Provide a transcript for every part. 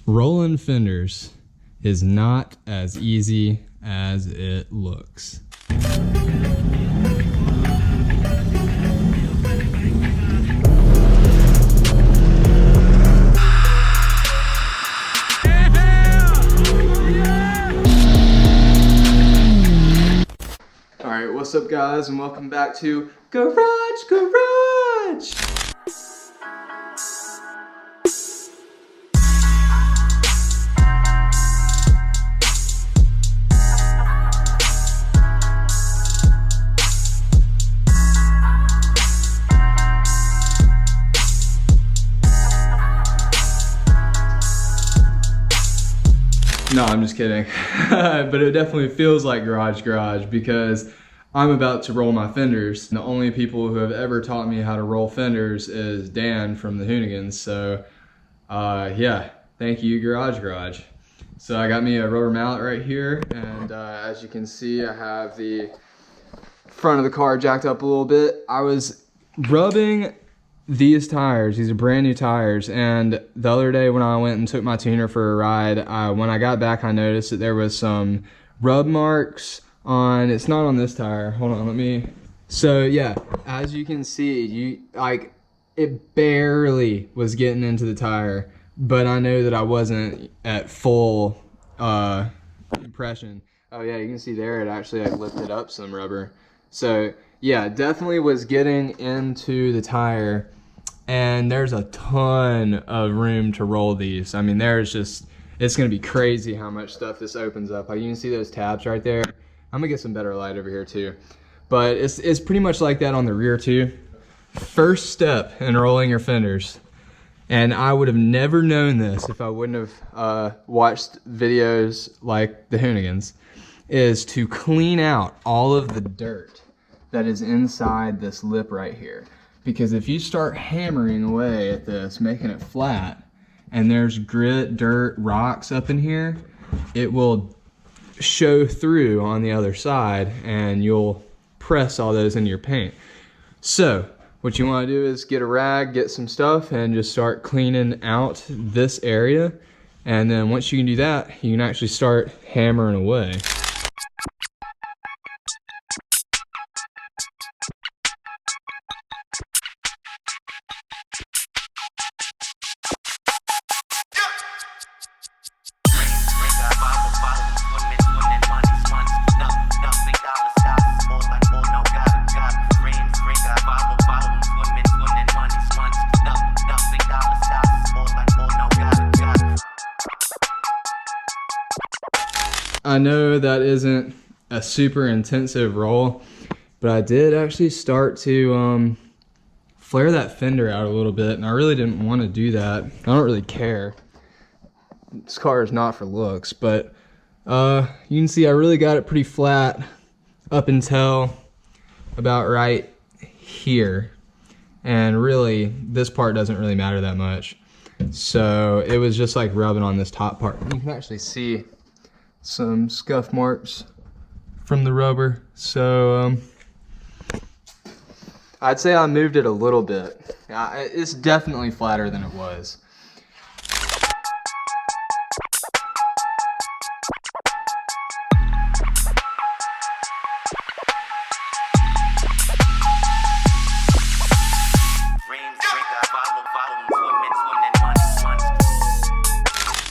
Rolling fenders is not as easy as it looks. Alright, what's up guys, and welcome back to Garage Garage! No, I'm just kidding. But it definitely feels like Garage Garage because I'm about to roll my fenders. The only people who have ever taught me how to roll fenders is Dan from the Hoonigans. So yeah, thank you Garage Garage. So I got me a rubber mallet right here, and as you can see, I have the front of the car jacked up a little bit. I was rubbing these tires, these are brand new tires, and the other day when I went and took my tuner for a ride, when I got back I noticed that there was some rub marks on, it's not on this tire, hold on, let me, so yeah, as you can see, it barely was getting into the tire, but I know that I wasn't at full impression. Oh yeah, you can see there it actually lifted up some rubber. So yeah, definitely was getting into the tire, and there's a ton of room to roll these. I mean, it's gonna be crazy how much stuff this opens up. Like you can see those tabs right there. I'm gonna get some better light over here too. But it's pretty much like that on the rear too. First step in rolling your fenders, and I would have never known this if I wouldn't have watched videos like the Hoonigans, is to clean out all of the dirt that is inside this lip right here. Because if you start hammering away at this, making it flat, and there's grit, dirt, rocks up in here, it will show through on the other side and you'll press all those into your paint. So what you want to do is get a rag, get some stuff, and just start cleaning out this area. And then once you can do that, you can actually start hammering away. I know that isn't a super intensive roll, but I did actually start to flare that fender out a little bit, and I really didn't want to do that. I don't really care. This car is not for looks, but you can see I really got it pretty flat up until about right here. And really, this part doesn't really matter that much. So it was just like rubbing on this top part. You can actually see some scuff marks from the rubber. So I'd say I moved it a little bit. It's definitely flatter than it was.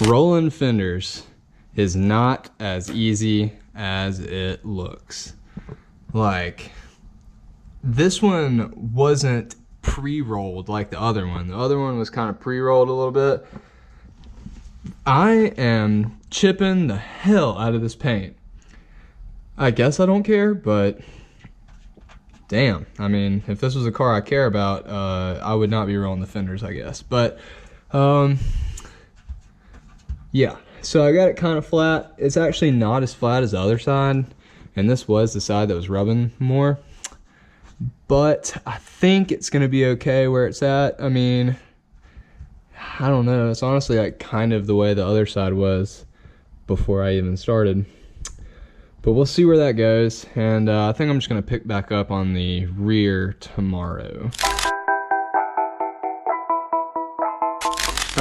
Rolling fenders is not as easy as it looks. Like, this one wasn't pre-rolled like the other one. The other one was kind of pre-rolled a little bit. I am chipping the hell out of this paint. I guess I don't care, but damn. I mean, if this was a car I care about, I would not be rolling the fenders, I guess. But, yeah. So I got it kind of flat. It's actually not as flat as the other side, and this was the side that was rubbing more. But I think it's gonna be okay where it's at. I mean, I don't know. It's honestly like kind of the way the other side was before I even started. But we'll see where that goes, and I think I'm just gonna pick back up on the rear tomorrow.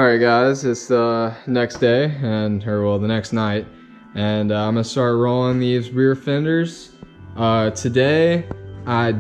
Alright guys, it's the next day, well, the next night, and I'm gonna start rolling these rear fenders. Today, I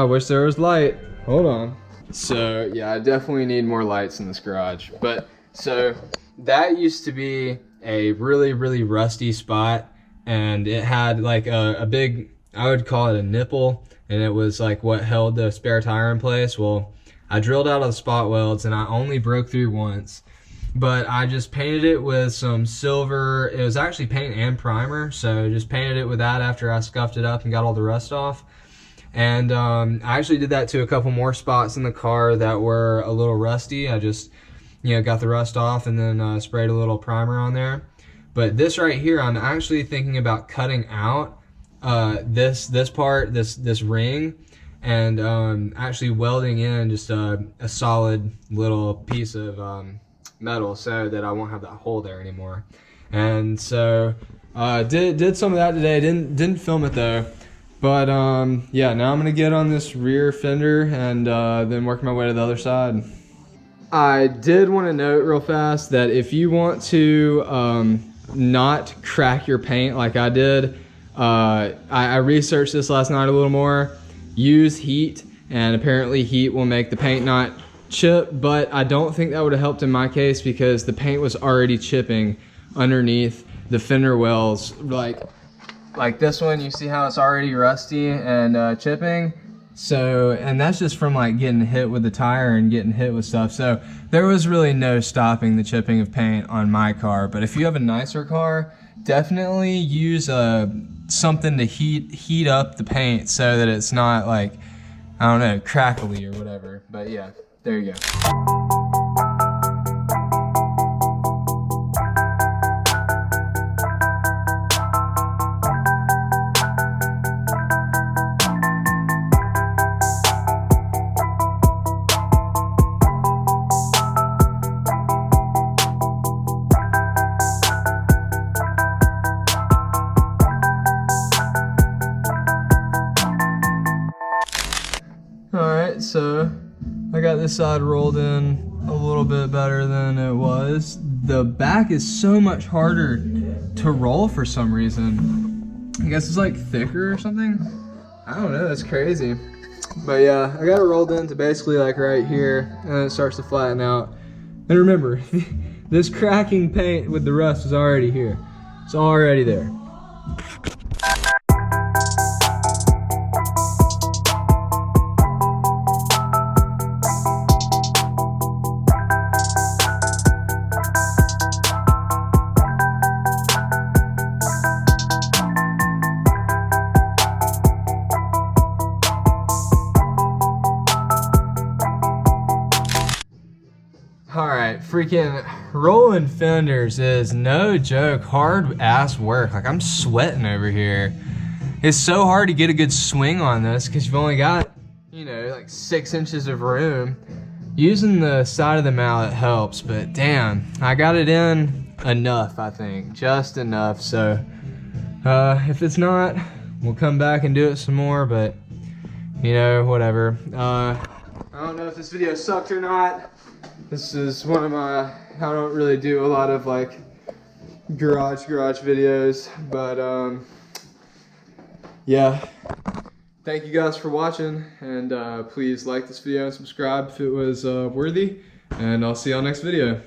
wish there was light. Hold on. So, yeah, I definitely need more lights in this garage. But, so, that used to be a really, really rusty spot, and it had like a big, I would call it a nipple, and it was like what held the spare tire in place. Well, I drilled out of the spot welds and I only broke through once, but I just painted it with some silver. It was actually paint and primer, so just painted it with that after I scuffed it up and got all the rust off. And I actually did that to a couple more spots in the car that were a little rusty. I just, got the rust off and then sprayed a little primer on there. But this right here, I'm actually thinking about cutting out this part, this ring, and actually welding in just a solid little piece of metal so that I won't have that hole there anymore. And so did some of that today. Didn't film it though. But yeah, now I'm gonna get on this rear fender and then work my way to the other side. I did want to note real fast that if you want to not crack your paint like I did, I researched this last night a little more. Use heat, and apparently heat will make the paint not chip, but I don't think that would have helped in my case because the paint was already chipping underneath the fender wells. Like this one, you see how it's already rusty and chipping? So, and that's just from like getting hit with the tire and getting hit with stuff. So there was really no stopping the chipping of paint on my car. But if you have a nicer car, definitely use something to heat up the paint so that it's not like, I don't know, crackly or whatever. But yeah, there you go. Alright, so I got this side rolled in a little bit better than it was. The back is so much harder to roll for some reason. I guess it's like thicker or something. I don't know, that's crazy. But yeah, I got it rolled into basically like right here, and then it starts to flatten out. And remember, this cracking paint with the rust is already here. It's already there. Alright, freaking rolling fenders is no joke, hard ass work. Like, I'm sweating over here. It's so hard to get a good swing on this because you've only got, like 6 inches of room. Using the side of the mallet helps, but damn, I got it in enough, I think. Just enough, so if it's not, we'll come back and do it some more, but, whatever. I don't know if this video sucked or not. This is one of I don't really do a lot of like garage videos, but yeah. Thank you guys for watching, and please like this video and subscribe if it was worthy, and I'll see y'all next video.